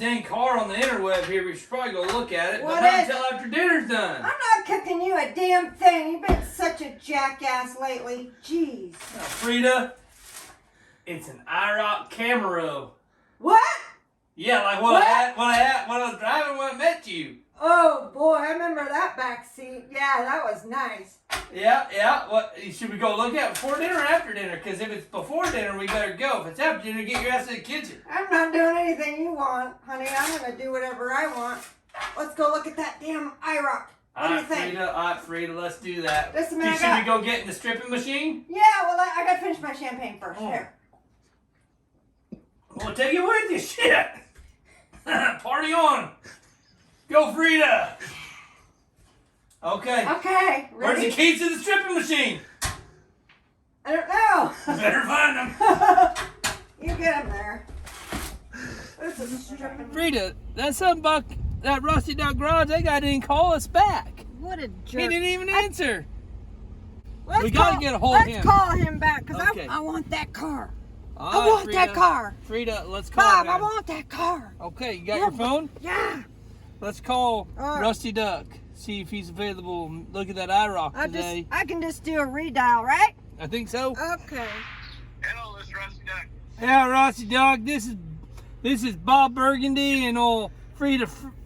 dang car on the interweb here. We should probably go look at it, What but not is until after dinner's done. I'm not cooking you a damn thing. You've been such a jackass lately. Jeez. Now, Frida, it's an IROC Camaro. What? Yeah, like what? When I was driving when I met you. Oh boy, I remember that back seat. Yeah, that was nice. Yeah. What should we go look at before dinner or after dinner? Because if it's before dinner, we better go. If it's after dinner, get your ass in the kitchen. I'm not doing anything you want, honey. I'm gonna do whatever I want. Let's go look at that damn iRock. What do you think? All right, Frida, let's do that. Just a minute. Should we go get in the stripping machine? Yeah, well, I gotta finish my champagne first. Here. Well, take it with you, shit. Party on. Go, Frida. Okay. Okay. Ready? Where's the keys to the stripping machine? I don't know. Better find them. You get them there. This is a stripping. Frida, that's something about that Rusty Duck Garage. That guy didn't call us back. What a jerk. He didn't even answer. We gotta get a hold of him. Let's call him back, because Okay. I want that car. All I right, want Frida. that car. Frida, let's call Bob, him. I want that car. Okay, you got your phone? Yeah. Let's call All right. Rusty Duck. See if he's available. And look at that iRock today. I can just do a redial, right? I think so. Okay. Hello, this is Rusty Duck. Yeah, Rusty Duck. This is Bob Burgundy and old Frida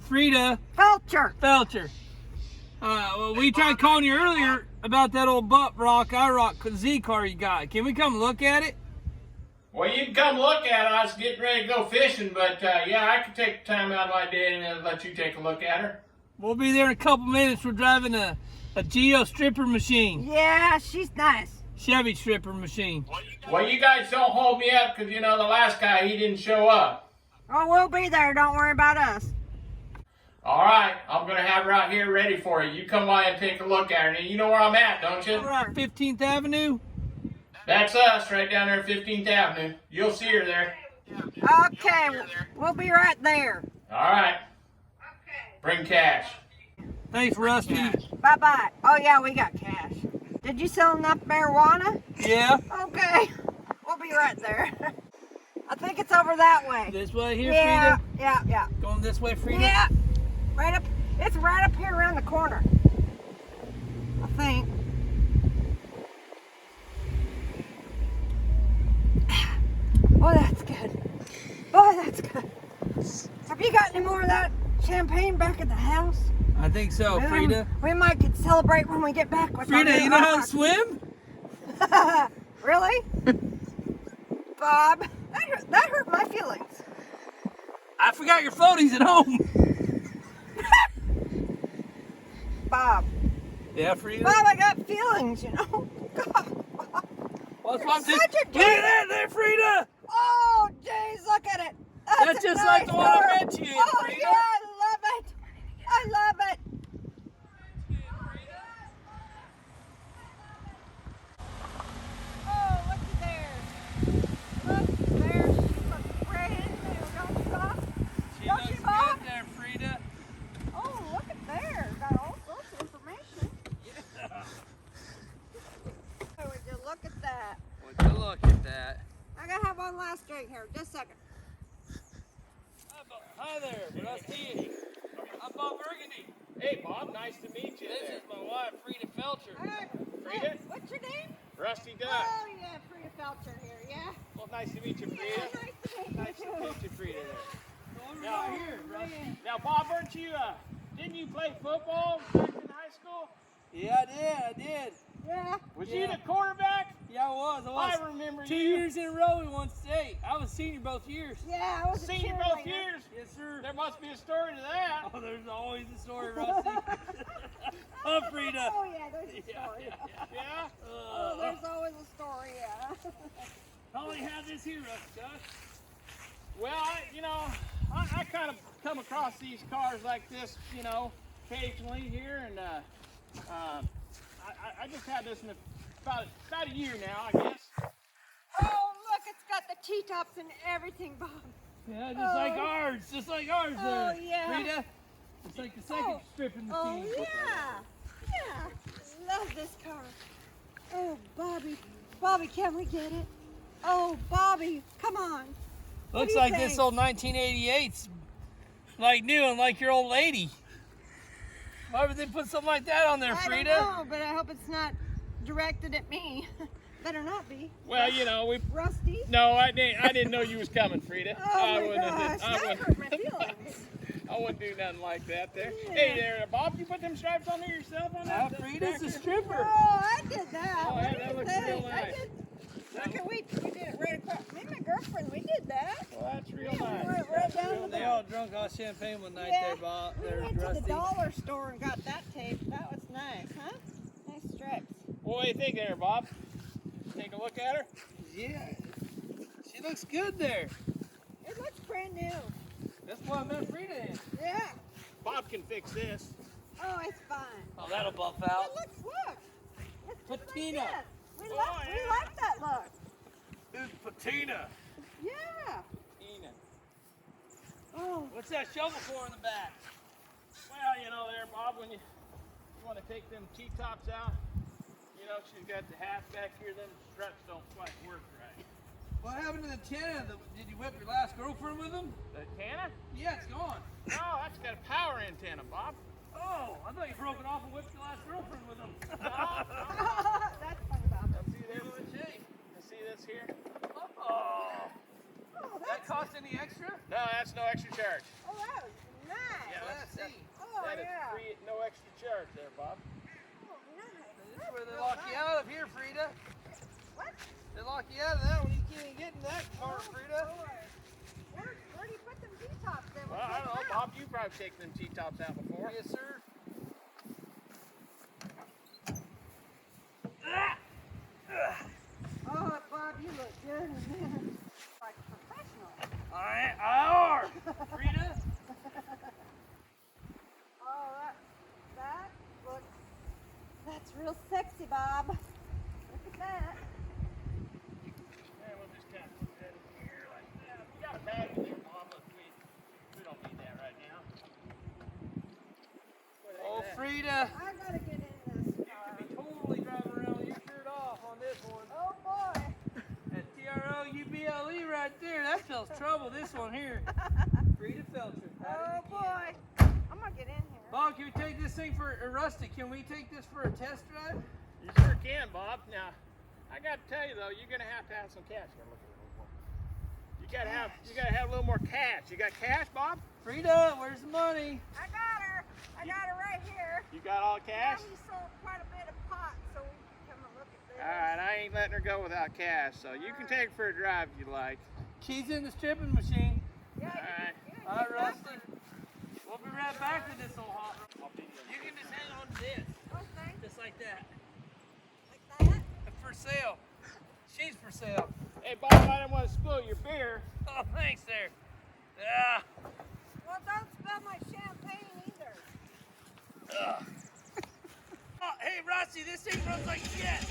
Felcher. Well, we tried calling you earlier about that old butt rock iRock Z car you got. Can we come look at it? Well, you can come look at it. I was getting ready to go fishing, but yeah, I could take the time out of my day and let you take a look at her. We'll be there in a couple minutes. We're driving a Geo stripper machine. Yeah, she's nice. Chevy stripper machine. Well, you guys don't hold me up because, you know, the last guy, he didn't show up. Oh, we'll be there. Don't worry about us. All right, I'm going to have her out here ready for you. You come by and take a look at her. And you know where I'm at, don't you? All right, 15th Avenue. That's us right down there at 15th Avenue. You'll see her there. Okay, we'll be right there. All right. Bring cash. Thanks, Rusty. Bye-bye. Oh, yeah, we got cash. Did you sell enough marijuana? Yeah. Okay. We'll be right there. I think it's over that way. This way here, Yeah, Frida? yeah. Going this way, Frida? Yeah. Right up. It's right up here around the corner. I think. Oh, that's good. Oh, that's good. Have you got any more of that champagne back at the house? I think so, Frida. We might could celebrate when we get back with Frida, our you know how to swim? Really? Bob, that hurt my feelings. I forgot your floaties at home. Bob. Yeah, Frida? Bob, I got feelings, you know. God. Well, You're such a look at that there, Frida. Oh, jeez, look at it. That's a just nice like the one car. I met you in, Oh, Frida. yeah, I love it. I love it. Oh, looky there. Look there. She looks great, don't you, Bob? She Don't looks you, Bob? good there, Frida. Oh, look at there. Got all sorts of information. Yeah. Oh, would you look at that? Would you look at that? I gotta have one last drink here. Just a second. Hi there, Rusty. I'm Bob Burgundy. Hey, Bob, nice to meet you. This is my wife, Frida Felcher. Hey, Frida? what's your name? Rusty Duck. Oh, yeah, Frida Felcher here, yeah? Well, nice to meet you, Yeah, Frida. nice to meet Nice you. to meet you, Frida. there. Now, here, Rusty. Now, Bob, weren't you, didn't you play football back in high school? Yeah, I did. Yeah. Was you the quarterback? Yeah, I was. I remember 2 you. years in a row we won state. I was senior both years. Yeah, I was a Seen you cheerleader. both years. Yes, sir. There must be a story to that. Oh, there's always a story, Rusty. Oh, Frida. Oh, yeah, there's a story. Yeah? Oh, there's always a story, yeah. How many had this here, Rusty? Duck? Well, I kind of come across these cars like this, you know, occasionally here, and I just had this in about a year now, I guess. Oh, look, it's got the T-tops and everything, Bob. Yeah, just like ours. Just like ours Oh, there. yeah. Frida, it's like the second stripping machine. Oh, yeah. Yeah. Love this car. Oh, Bobby. Bobby, can we get it? Oh, Bobby, come on. What Looks do you like this think? old 1988's Like new and like your old lady. Why would they put something like that on there, Frida? I don't know, but I hope it's not directed at me. Better not be. Well, you know, we. Rusty? No, I didn't know you was coming, Frida. Oh my gosh, that hurt my feelings. I wouldn't do nothing like that there. Yeah. Hey there, Bob, you put them stripes on there yourself on that? Frida's a stripper. Oh, I did that. Oh, yeah, that looks real nice. Look at we did it right across. Me and my girlfriend, we did that. Well, that's real Yeah, nice. we went right down to They the. all drunk on champagne one night Yeah, there, Bob. we There, went to Rusty. the dollar store and got that tape. That was nice, huh? Nice stripes. Well, what do you think there, Bob? Take a look at her. Yeah. She looks good there. It looks brand new. That's what I meant Frida in. Yeah. Bob can fix this. Oh, it's fine. Oh, that'll buff But out. look. It's just like Patina. that. We Oh, we like that look. It's patina. Yeah. Tina. Oh. What's that shovel for in the back? Well, you know there, Bob, when you want to take them T-tops out, you know, she's got the half back here, them struts don't quite work right. What happened to the antenna? Did you whip your last girlfriend with them? The antenna? Yeah, it's gone. No, that's got a power antenna, Bob. Oh, I thought you broke it off and whipped your last girlfriend with them. That's fun about Now see there, see this here? Oh. Oh, That cost any extra? No, that's no extra charge. Oh, that was nice. Yeah, Let's see. Oh, That is yeah. free, no extra charge there, Bob. Oh, nice. This is where they lock you out of here, Frida. What? They lock you out of that when you can't even get in that car, Frida. Where do you put them T-tops then? Well, I don't know, Bob, you've probably taken them T-tops out before. Yes, sir. Oh, Bob, you look good. Like a professional. I are. Frida. Oh, that's real sexy, Bob. Look at that. Yeah, we'll just kind of put that in here like that. We got a bag in there, Bob, but we don't need that right now. Oh, Frida. I gotta get in this car. You could be totally driving around with your shirt off on this one. Oh boy. That TRO-UBLE right there, that spells trouble, this one here. Frida Felcher. Oh boy. I'm gonna get in here. Bob, can we take this thing for, Rusty, can we take this for a test drive? You sure can, Bob. Now, I got to tell you though, you're gonna have some cash. You gotta look at it a little more. You gotta have a little more cash. You got cash, Bob? Frida, where's the money? I got her. I got her right here. You got all cash? Yeah, we sold quite a bit of pot, so we can come and look at this. All right, I ain't letting her go without cash, so you can take her for a drive if you like. Keys in the stripping machine. Yeah, All right. All right, Rusty. We'll be right back with this old hot rod. You can just hang on to this, Oh, thanks. just like that. Like that? For sale. She's for sale. Hey, Bob, I didn't want to spill your beer. Oh, thanks there. Yeah. Well, don't spill my champagne either. Oh, hey, Rusty, this thing runs like shit.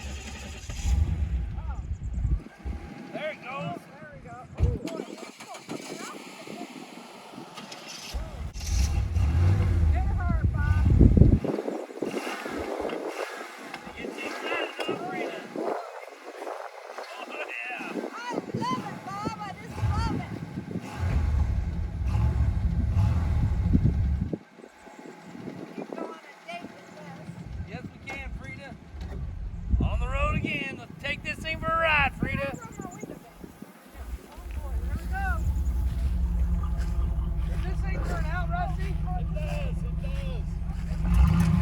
Oh, There it goes. there we go. Oh, boy. It's coming up. Hit her, Bob. You take that enough, Frida. Oh, yeah. I love it, Bob. I just love it. Keep going a date with this. Yes, we can, Frida. On the road again. Let's take this thing for a ride, Frida. Oh, boy. There we go. Does this thing turn out, Rusty? It does, it does.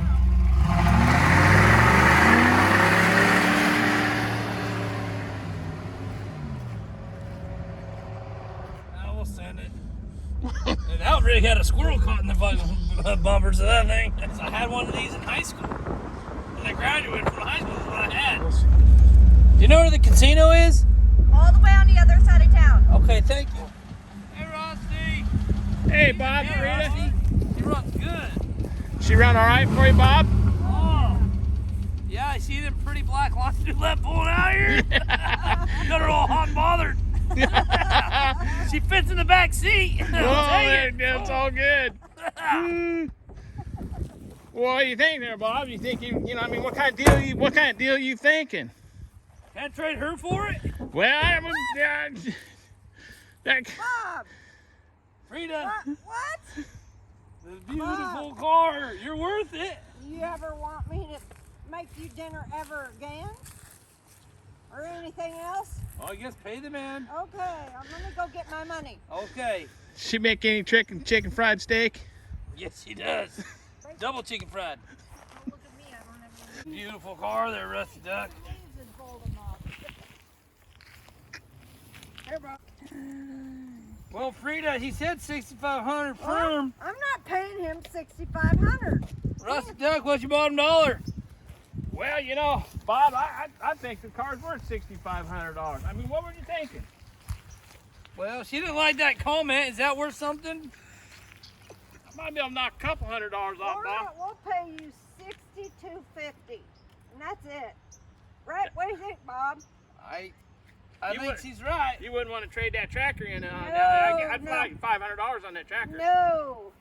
I will send it. And that really had a squirrel caught in the fucking bumpers of that thing. I had one of these in high school. When I graduated from high school, is what I had. Do you know where the casino is? All the way on the other side of town. Okay, thank you. Hey, Rusty. Hey, Bob, Hey, Rita. Rusty. He runs good. She run all right for you, Bob? Oh. Yeah, I see them pretty black lines of left pulling out here. Got her all hot and bothered. She fits in the back seat. That's all good. Well, what do you think there, Bob? You think you know? I mean, what kind of deal you thinking? Can I trade her for it? Well, that Bob. Frida, What? this beautiful car. You're worth it. You ever want me to make you dinner ever again? Or anything else? Oh, I guess pay the man. Okay, I'm gonna go get my money. Okay. She make any chicken fried steak? Yes, she does. Double chicken fried. Oh, look at me, I don't have any Beautiful car there, Rusty Duck. leaves and fold them up. Here, bro. Well, Frida, he said 6,500 Well, firm. I'm not paying him $6,500. Rusty Duck, what's your bottom dollar? Well, you know, Bob, I think the car's worth $6,500. I mean, what were you thinking? Well, she didn't like that comment. Is that worth something? I might be able to knock a couple $100 off, All right, Bob. we'll pay you $62.50, and that's it. Right? What do you think, Bob? I You think would- she's right. You wouldn't want to trade that tracker in. I'd No. like $500 on that tracker. No.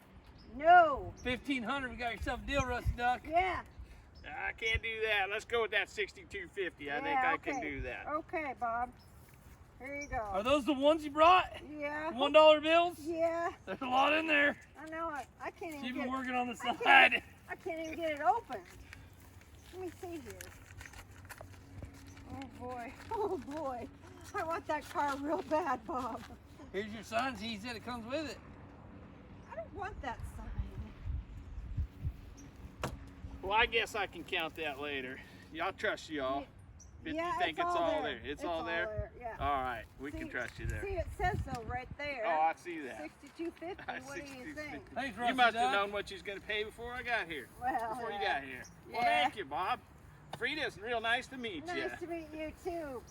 No. 1,500. We got yourself a deal, Rusty Duck. Yeah. I can't do that. Let's go with that $62.50. I think Yeah, I can okay. do that. Okay, Bob. Here you Are go. those the ones you brought? Yeah. $1 bills? Yeah. There's a lot in there. I know it. I can't She's even been get working on the I can't- side. I can't even get it open. Let me see here. Oh boy. Oh boy. I want that car real bad, Bob. Here's your sign. He said it comes with it. I don't want that sign. Well, I guess I can count that later. Y'all trust y'all. If Yeah, you think it's all there. It's all there? Yeah. All right, we can See- trust you there. See, it says so right there. Oh, I see that. $62.50. What do you think? Thanks, Rusty You must have Duck. known what you was going to pay before I got here. Well, Before you yeah. got here. Well, Yeah. thank you, Bob. Frida, it's real nice to meet you. Nice to meet you too.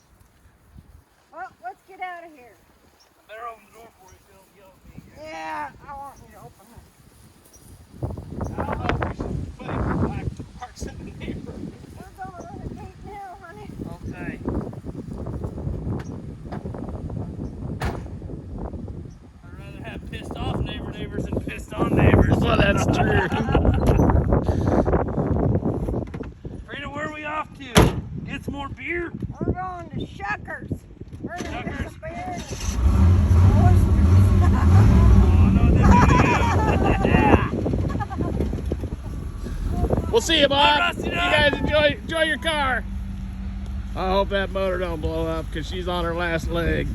Well, let's get out of here. I better open the door for you so you don't yell at me. Yeah, I want you to open it. I don't know if we should put it in black parks in the neighborhood. We're going to the gate now, honey. Okay. I'd rather have pissed off neighbors than pissed on neighbors. Well, that's true. Frida, where are we off to? Get some more beer? We're going to Shuckers. We're going to get Shuckers? some beer and Oh, I know what they do. We'll see you, Bob. Bye, Rusty You Duck. guys enjoy your car. I hope that motor don't blow up because she's on her last leg.